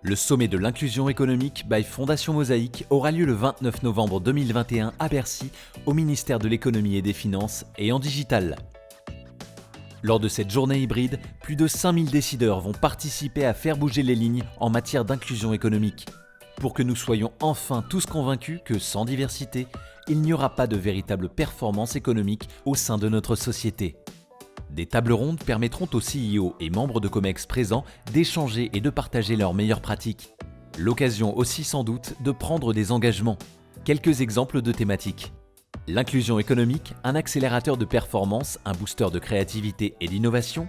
Le sommet de l'inclusion économique by Fondation Mosaïque aura lieu le 29 novembre 2021 à Bercy, au ministère de l'économie et des finances et en digital. Lors de cette journée hybride, plus de 5000 décideurs vont participer à faire bouger les lignes en matière d'inclusion économique. Pour que nous soyons enfin tous convaincus que sans diversité, il n'y aura pas de véritable performance économique au sein de notre société. Des tables rondes permettront aux CEO et membres de COMEX présents d'échanger et de partager leurs meilleures pratiques. L'occasion aussi sans doute de prendre des engagements. Quelques exemples de thématiques. L'inclusion économique, un accélérateur de performance, un booster de créativité et d'innovation.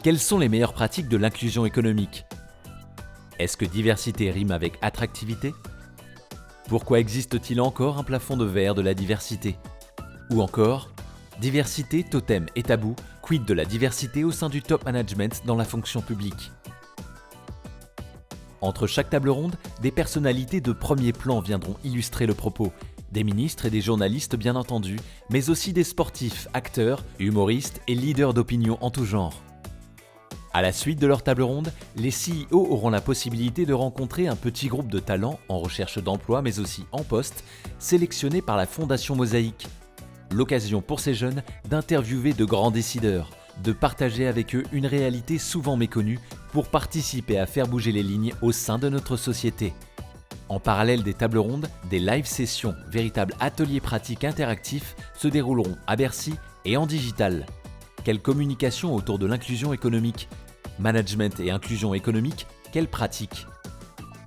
Quelles sont les meilleures pratiques de l'inclusion économique? Est-ce que diversité rime avec attractivité? Pourquoi existe-t-il encore un plafond de verre de la diversité? Ou encore, diversité, totem et tabou, quid de la diversité au sein du top management dans la fonction publique? Entre chaque table ronde, des personnalités de premier plan viendront illustrer le propos. Des ministres et des journalistes bien entendu, mais aussi des sportifs, acteurs, humoristes et leaders d'opinion en tout genre. À la suite de leur table ronde, les CEO auront la possibilité de rencontrer un petit groupe de talents en recherche d'emploi mais aussi en poste, sélectionnés par la Fondation Mosaïque. L'occasion pour ces jeunes d'interviewer de grands décideurs, de partager avec eux une réalité souvent méconnue pour participer à faire bouger les lignes au sein de notre société. En parallèle des tables rondes, des live sessions, véritables ateliers pratiques interactifs, se dérouleront à Bercy et en digital. Quelle communication autour de l'inclusion économique? Management et inclusion économique, quelles pratiques?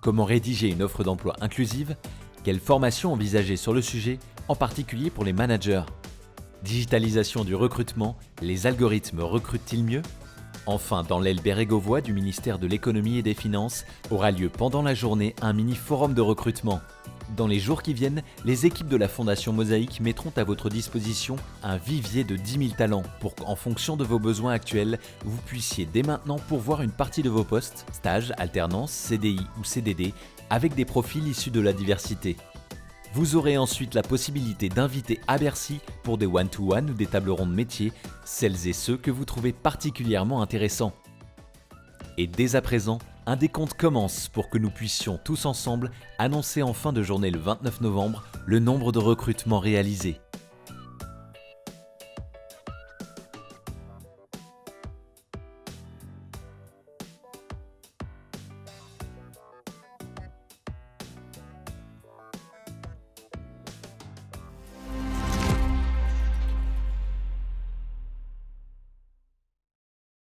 Comment rédiger une offre d'emploi inclusive? Quelle formation envisager sur le sujet, en particulier pour les managers? Digitalisation du recrutement, les algorithmes recrutent-ils mieux? Enfin, dans l'aile Bérégovois du ministère de l'économie et des finances, aura lieu pendant la journée un mini-forum de recrutement. Dans les jours qui viennent, les équipes de la Fondation Mosaïque mettront à votre disposition un vivier de 10 000 talents pour qu'en fonction de vos besoins actuels, vous puissiez dès maintenant pourvoir une partie de vos postes, stages, alternance, CDI ou CDD, avec des profils issus de la diversité. Vous aurez ensuite la possibilité d'inviter à Bercy pour des one-to-one ou des tables rondes métiers, celles et ceux que vous trouvez particulièrement intéressants. Et dès à présent, un décompte commence pour que nous puissions tous ensemble annoncer en fin de journée le 29 novembre le nombre de recrutements réalisés.